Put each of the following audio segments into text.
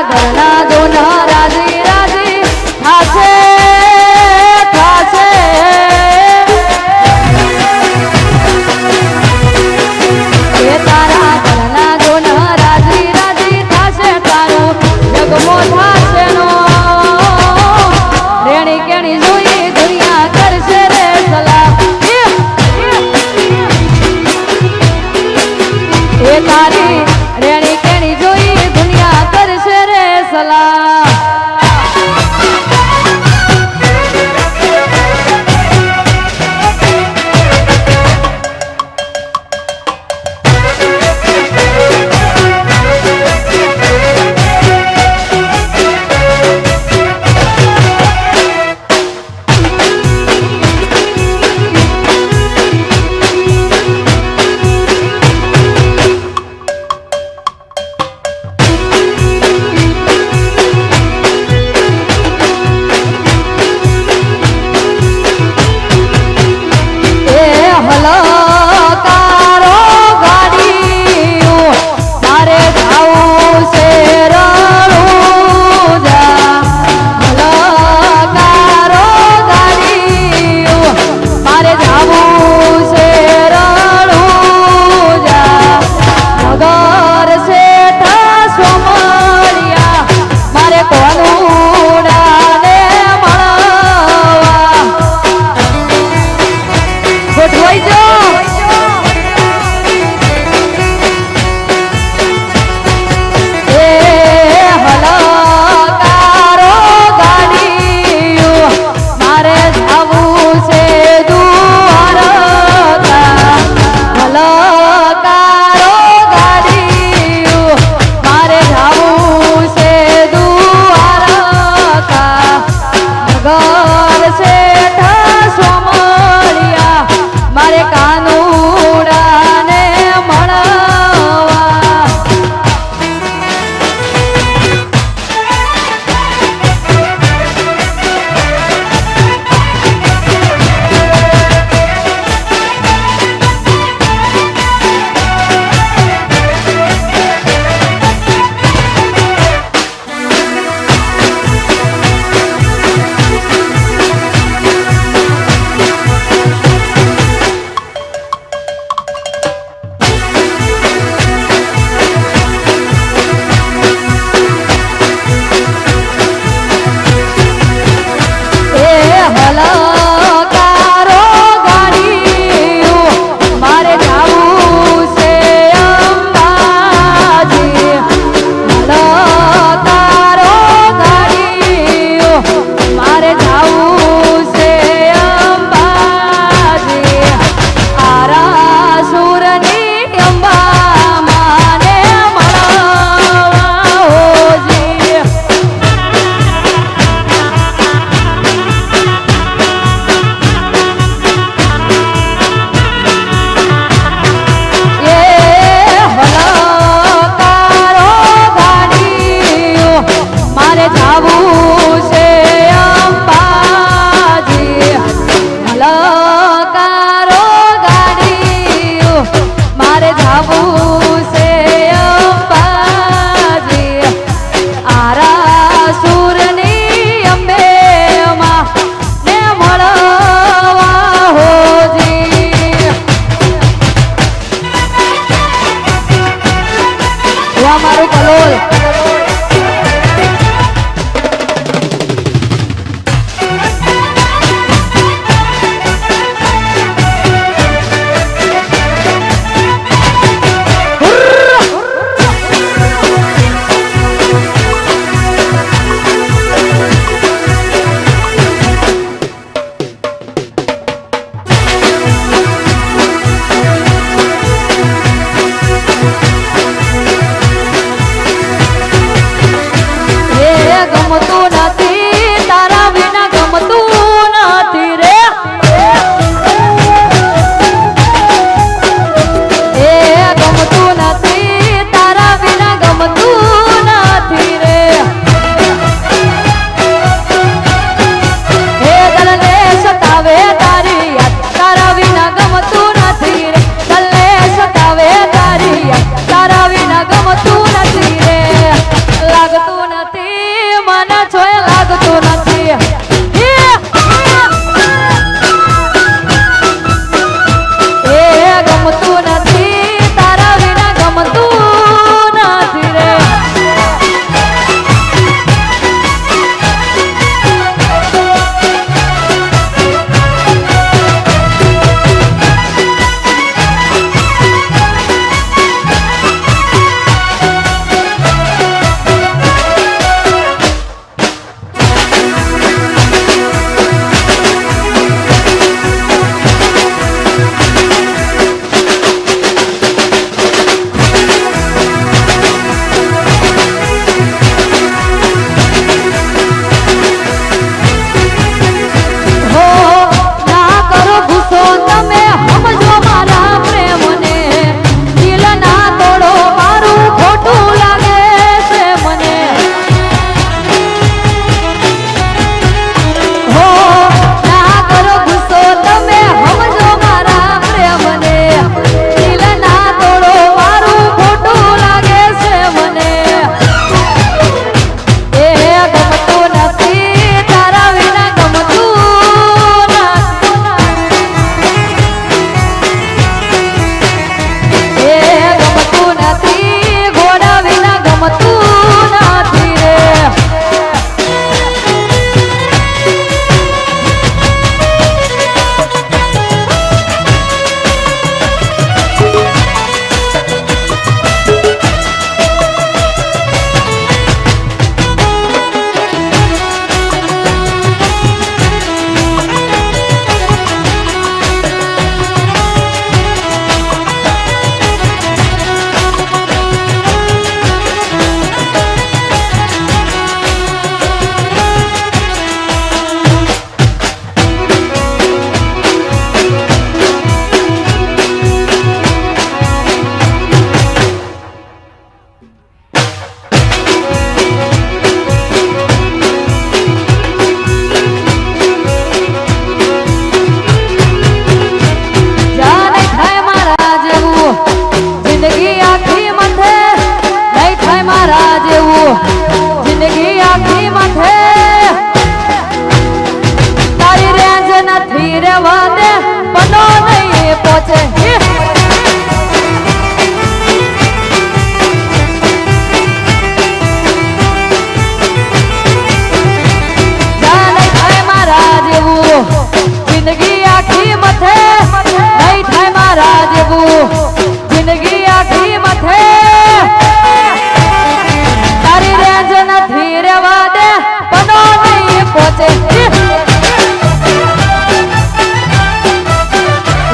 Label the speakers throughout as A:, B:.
A: ઘરના દોના રાજી રાજી થાશે થાશે એ તારા ઘરના દોના રાજી રાજી થાશે તારું જગમો થાશે નો રેણી કેણી જોઈ દુનિયા કરશે રે સલાહ એ તારી રેણી કેણી જોઈ દુનિયા કરશે રે સલાહ પહોંચે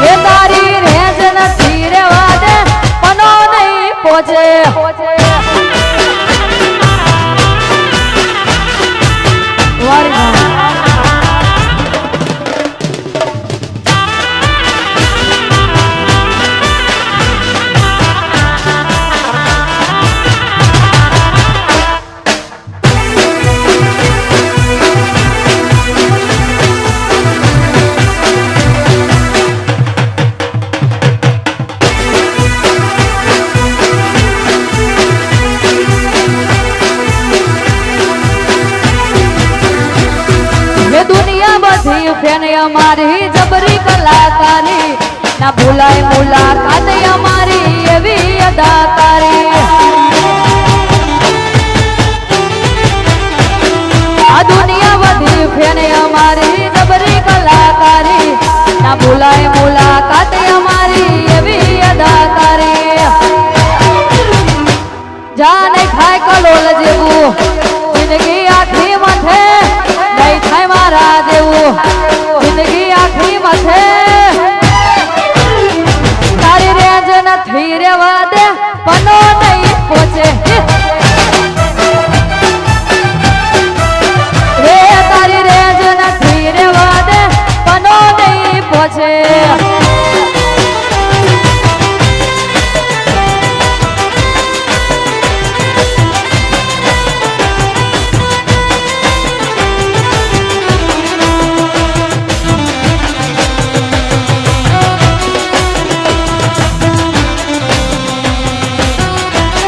A: એ તારી રેજ નથી રેવા દે પનો નહીં પહોંચે ફેને અમારી જબરી કલાકારી ના ભૂલાય મુલાકાત અમારી એવી અદાકારી આ દુનિયા બધી ફેને અમારી જબરી કલાકારી ના ભૂલાય મુલાકાત અમારી એવી અદાકારી જાને ખાય કલોલ જેવું જિંદગી આખી મથે નહીં થાય મારા જેવું જિંદગી આખી મથે તારી રેજ નથી રેવા દે પનો નહીં પહોંચે રે તારી રેજ નથી રેવા દે પનો નહીં પહોંચે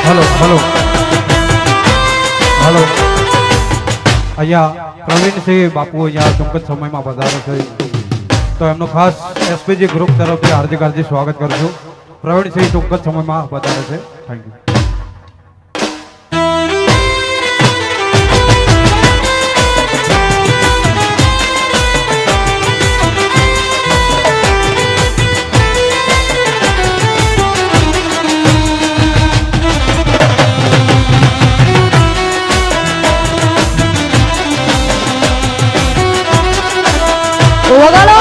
B: हेलो हेलो हेलो अहिया प्रवीण सिंह बापू अहिया टूंक समय में पधारे छे तो एमनो खास एसपीजी ग्रुप तरफ हार्दिक हार्दिक स्वागत करूँ छूं प्रवीण सिंह टूंक समय में पधारे छे थैंक यू
A: વગાડો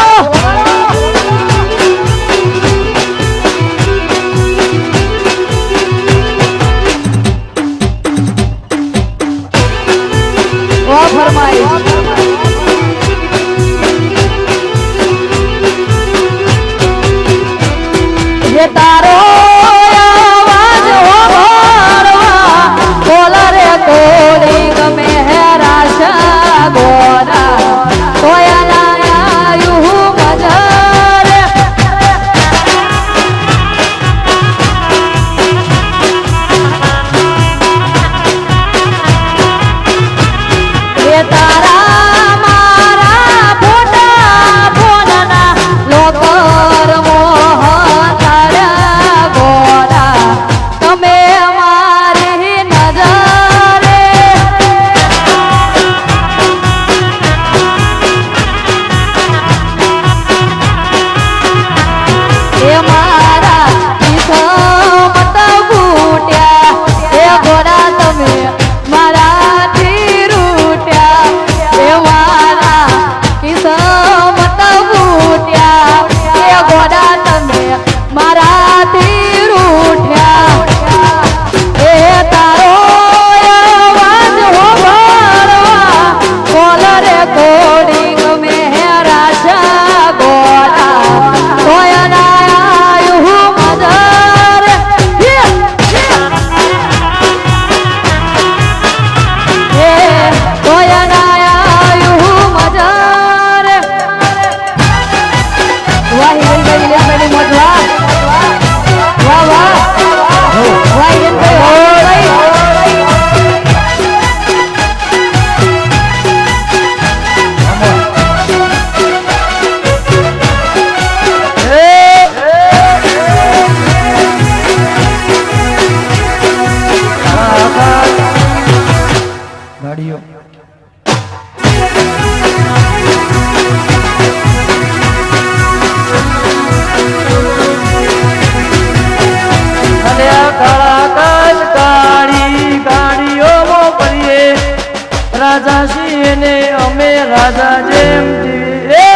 C: રાજા જેમ જીવીએ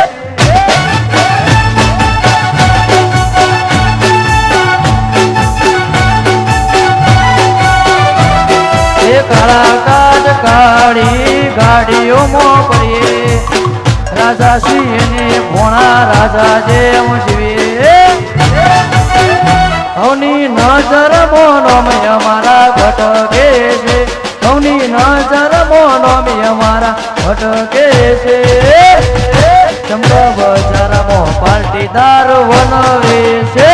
C: કાળા કાજ કાળી ગાડીઓમાં પડીએ રાજા સિંહને ભોણા રાજા જેમ જીવીએ હવની નજર મોનોમ અમારા ભટકે છે હવની નજર મોનોમ અમારા ભટકે છે ચમકા બજારમાં પાર્ટીદાર વનવે છે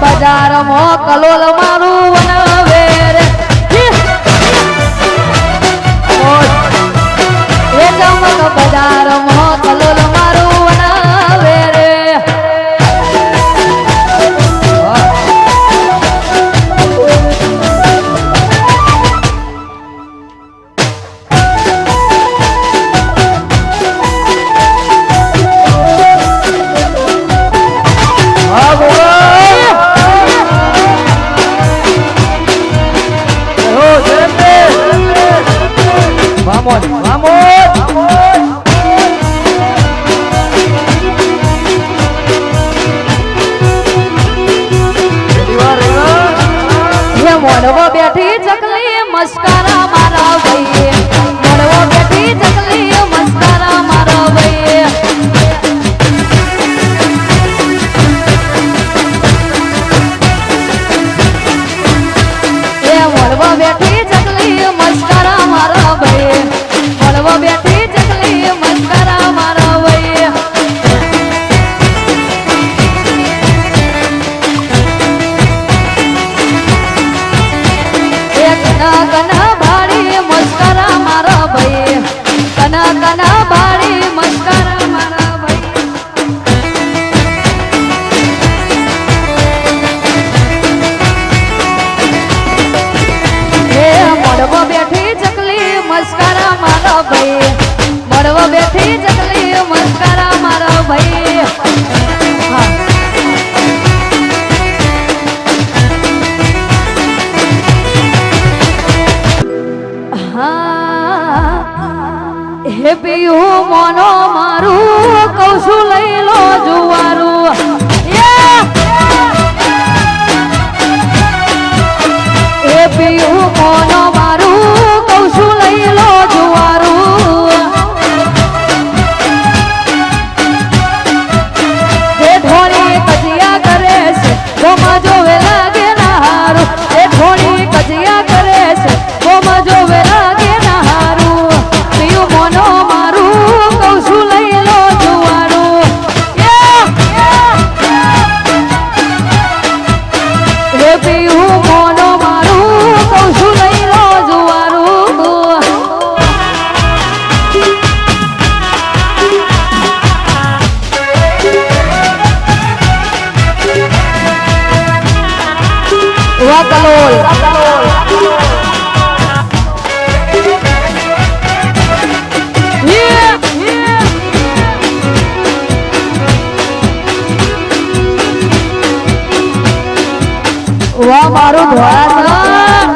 A: બજારમાં કલોલ મારું વનવે રે એ ચમક બજારમાં કલોલ મારું વનવે રે
C: Vamos, vamos.
A: હે મોડવો બેઠી ચકલી મસ્કરા મારા ભાઈ મોડવો બેઠી ચકલી મસ્કરા મારા ભાઈ હે મોડવો બેઠી ચકલી મસ્કરા મારા ભાઈ મોડવો બેઠી ચકલી મસ્કરા મારા ભાઈ કના કના ભાડી મસ્કરા મારા ભાઈ કના કના ભાડી મસ્કરા મારા ભાઈ હે મોડવો બેઠી ચકલી મસ્કરા મારા ભાઈ મોડવો બેઠી ચકલી મસ્કરા મારા ભાઈ હે પિયું મોનો મારું કહું છું લઈ લો જુવારું હે પિયું મોનો મારું કહું છું લઈ લો જુવારું જે ધોળી કજિયા કરે છે ગોમાં જોવે લાગે ના હારું જે ધોળી કજિયા કરે છે ગોમાં જોવે લાગે ના હારું પિયું મોનો મારું કહું છું લઈ લો જુવારું હે પિયું મોનો મારું કહું છું લઈ લો જુવારું વાહ કલોલ વાહ મારું ધોળા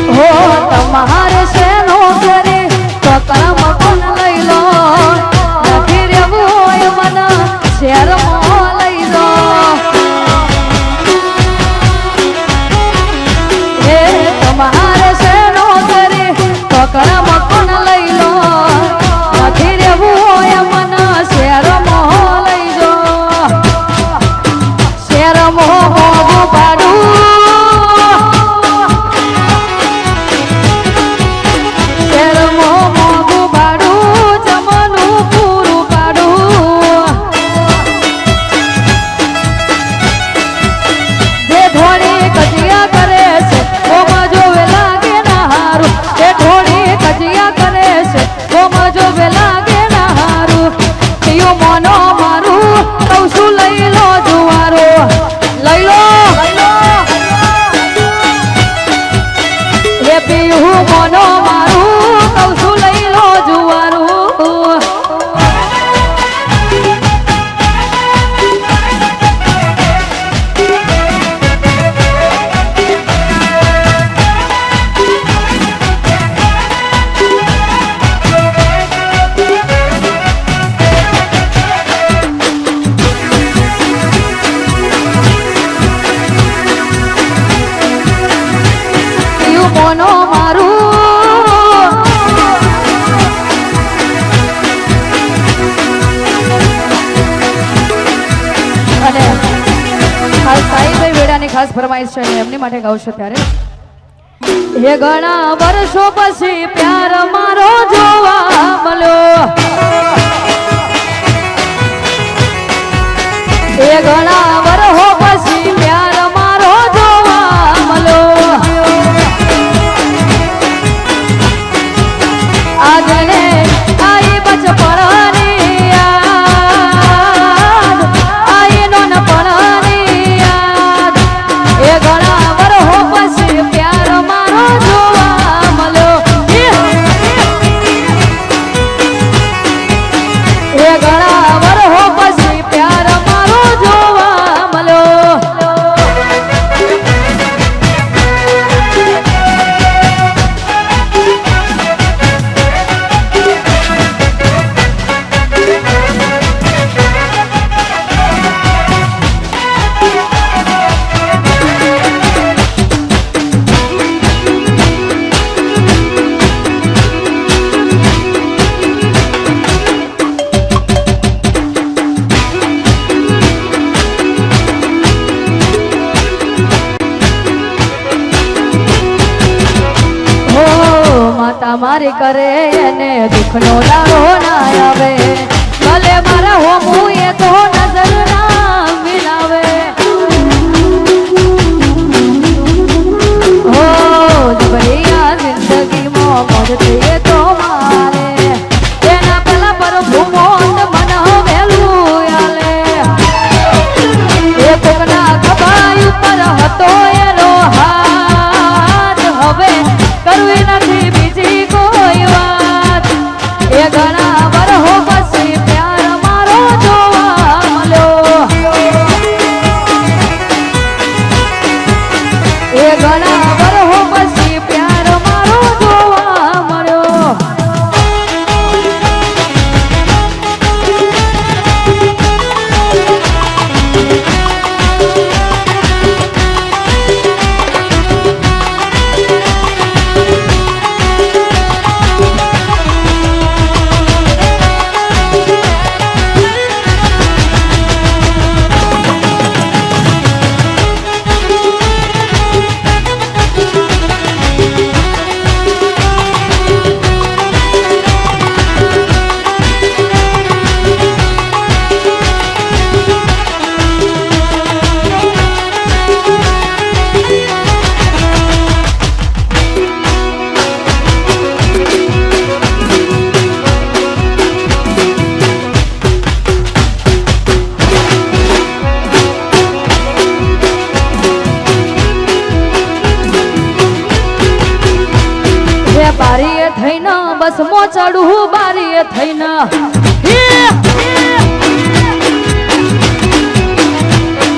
A: હો તમારે શેનો કરે તો કરમ કોણ લઈ લો નથી રહેવું હોય મને શહેરમાં લઈ લો હે તમારે શેનો કરે તો કરમ કોણ લઈ લો નથી રહેવું હોય મને શહેરમાં લઈ જો શહેરમાં મોઢું પાડું શહેરમાં ફરમાઈશ છે એમની માટે ગાવશો ત્યારે હે ઘણા વર્ષો પછી પ્યાર મારો જોવા મળ્યો એ ઘણા વર્ષો પછી પ્યાર મારો જોવા મળ્યો આગળ આઈ બચપણની યાદ આઈ નોનપણની યાદ એ ઘણા વર્ષો પછી પ્યાર મારો જોવા મળ્યો એ ઘણા વર્ષો પછી પ્યાર મારો જોવા મળ્યો મારી કરે એને દુઃખનો દાડો ના આવે ભલે મારા હોમું એ તો નજર ના મિલાવે હો જબરિયા જિંદગીમાં મોજ થઈએ તો મારે એના પેલા પર ભૂમો મન વેલું આલે એ કોકના ખભાઈ ઉપર હતો એનો હાથ હવે કરવી નથી બીજી કોઈ વાત એ ઘણા વર્ષો પછી પ્યાર મારો જોવા મળ્યો એ ઘણા વર્ષો પછી પ્યાર મારો જોવા મળ્યો બારીએ થઈને બસ મો ચડું બારીએ થઈને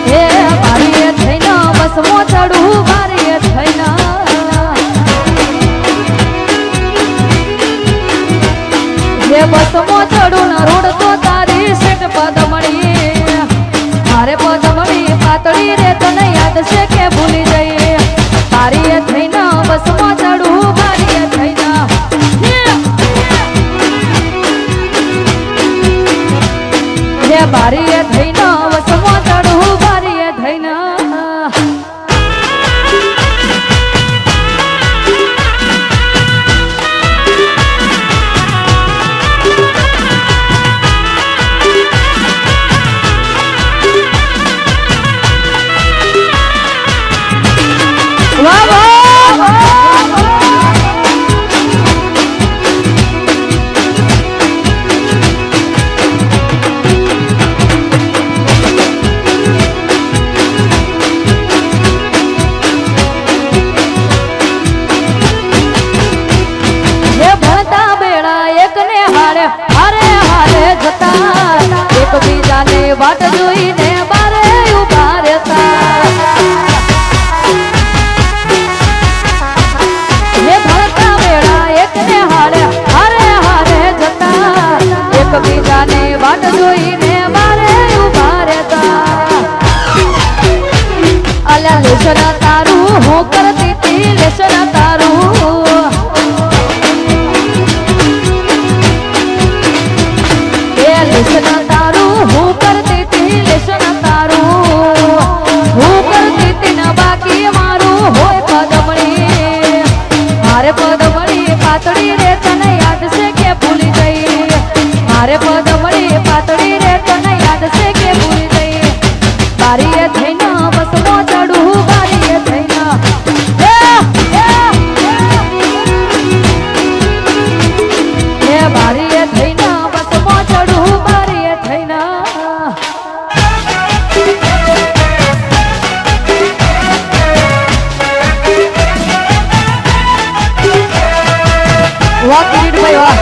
A: હે બારીએ થઈને બસ મો ચડું બારીએ થઈને હે બસ મો ચડું ને રોડ તો તારી સેટ પદમણી મારે પદમણી પાતળી રે તને યાદ છે કે ભૂલી જઈએ બારીએ થઈને બસ મો ચડું બારીએ થઈને બારીએ થઈને વસમો ચડું બારીએ થઈને વાહ વાહ એકબીજાને વાટ જોઈને બારે ઉભા રહેતા હે ભણતા વેળા એકને હારે હારે હારે જતા એકબીજાને વાટ જોઈને બારે ઉભા રહેતા અલ્યા લેશન તારું હું કરતી તી લેશન તારું લેશન તારું હું કરતી તી લેશન તારું હું કરતી તી ના બાકી કિરીટભાઈ વાહ.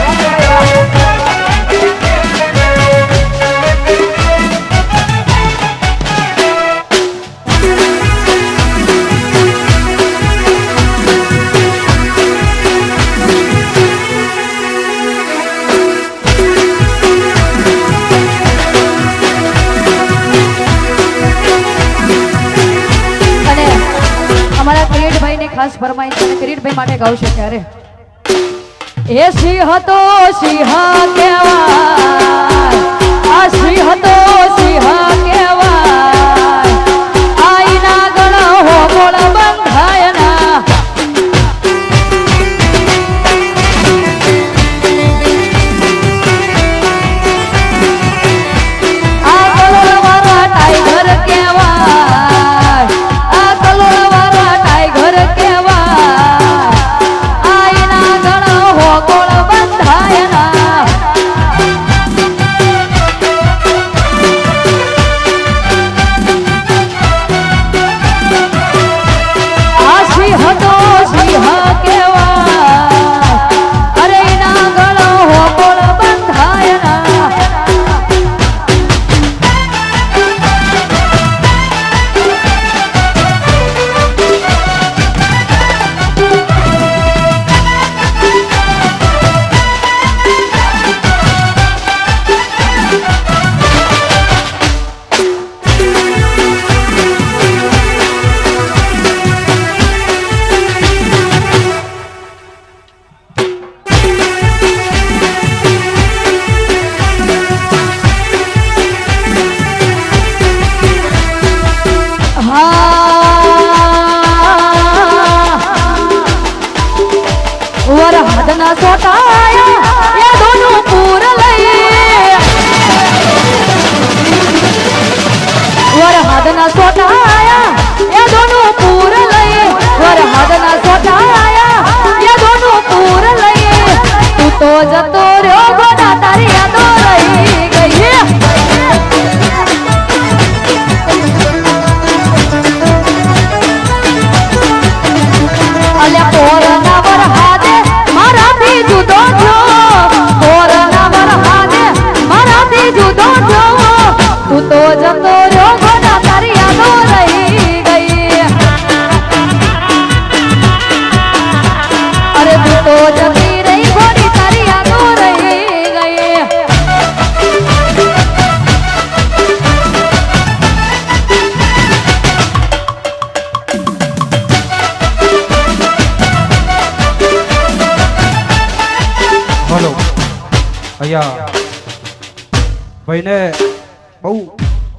A: અને અમારા કિરીટભાઈની ખાસ ફરમાઈશ અને કિરીટભાઈ માટે ગાવશે ત્યારે એ સિંહ તો સિંહ કહેવાય, આ સિંહ તો સિંહ કહેવાય, આઈના ગણ હો ગોળ બંધાય ના. આ કલોળવાળા ટાઈગર કહેવાય, આ કલોળવાળા ટાઈગર કહેવાય, આઈના ગણ હો ગોળ બંધાય ના. આ સિંહ તો સિંહ કહેવાય, અરે એના ગણ હો ગોળ બંધાય ના. વરહદના સોટાયા એ દોનું પૂર લઈ, વરહદના સોટાયા એ દોનું પૂર લઈ, વરહદના સોટાયા એ દોનું પૂર લઈ. તું તો જતો રહ્યો ગોડા તારી યાદો રહી ગઈ. અલ્યા પોરના વરહાદે મારાથી જુદો થયો, પોરના વરહાદે મારાથી જુદો થયો. તું તો જતો રહ્યો ગોડા તારી યાદો રહી ગઈ. અરે તું તો જતી રહી ગોડી તારી યાદો રહી ગઈ.
B: હલો અહીંયા ભાઈને બહુ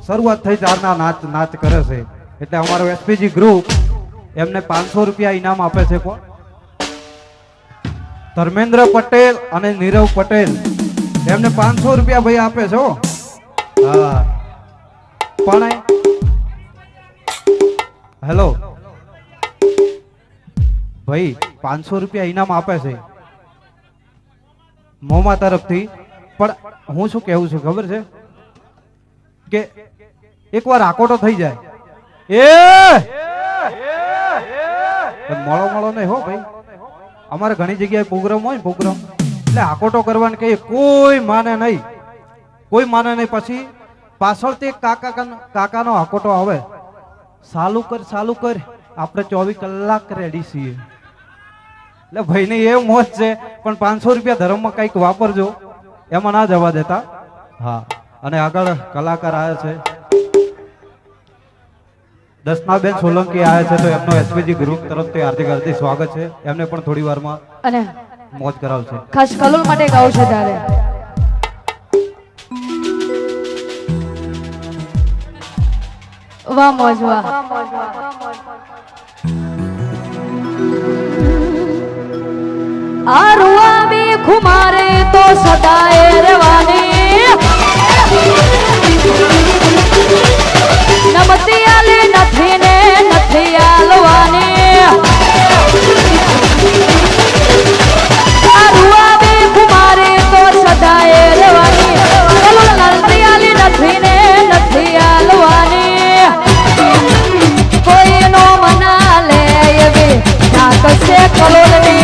B: શરૂઆત થઈ ત્યારના નાચ કરે છે એટલે અમારો એસપીજી ગ્રુપ એમને 500 રૂપિયા ઇનામ આપે છે. કોણ? ધર્મેન્દ્ર પટેલ અને નીરવ પટેલ એમને 500 રૂપિયા ભાઈ આપે છે. હો હા પણ હેલો ભાઈ 500 રૂપિયા ઇનામ આપે છે મોમા તરફથી. પણ હું શું કહેવું છું ખબર છે કે એકવાર આકોટો થઈ જાય મળો મળો નહીં હો ભાઈ. અમારે ઘણી જગ્યાએ પ્રોગ્રામ હોય પ્રોગ્રામ એટલે આકોટો કરવાનું કહીએ કોઈ માને નહીં, કોઈ માને નહીં. પછી પાછળથી કાકાનો આકોટો આવે, ચાલુ કર આપણે 24 કલાક રેડી છીએ. એટલે ભાઈને એ મોજ છે પણ 500 રૂપિયા ધર્મમાં કંઈક વાપરજો, એમાં ના જવા દેતા. હા અને આગળ કલાકાર આવ્યા છે દર્શનાબેન સોલંકી આવ્યા છે તો એમનો એસપીજી ગ્રુપ તરફથી હાર્દિક હાર્દિક સ્વાગત છે. એમને પણ થોડી વારમાં
A: અને
B: મોજ કરાવશે.
A: ખાસ કલોલ માટે ગાવું છે ત્યારે વાહ મોજ વાહ. આ રૂઆબી ખુમારે તો સદાય રહેવાની, નમતી આલી નથી ને નથી આલવાની. આ રૂઆબી ખુમારે તો સદાય રહેવાની, નમતી આલી નથી ને નથી આલવાની. કોઈનો મના લે એવી નાક છે કલોલની.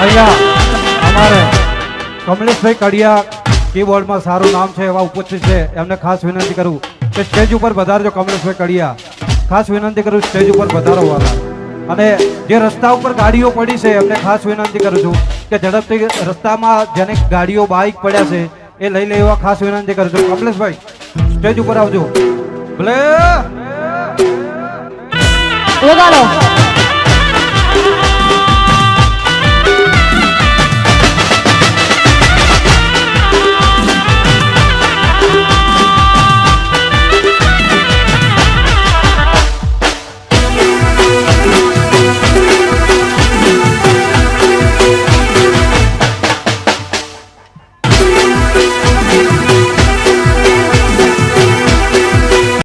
B: અહીંયા અમારે કમલેશભાઈ કડિયા કીબોર્ડમાં સારું નામ છે એવા ઉપસ્થિત છે એમને ખાસ વિનંતી કરું કે સ્ટેજ ઉપર વધારજો. કમલેશભાઈ કડિયા ખાસ વિનંતી કરું સ્ટેજ ઉપર વધારો વાળા. અને જે રસ્તા ઉપર ગાડીઓ પડી છે એમને ખાસ વિનંતી કરું છું કે ઝડપથી રસ્તામાં જેને ગાડીઓ બાઇક પડ્યા છે એ લઈ લે એવા ખાસ વિનંતી કરું છું. કમલેશભાઈ સ્ટેજ ઉપર આવજો. ભલે
A: વગાડો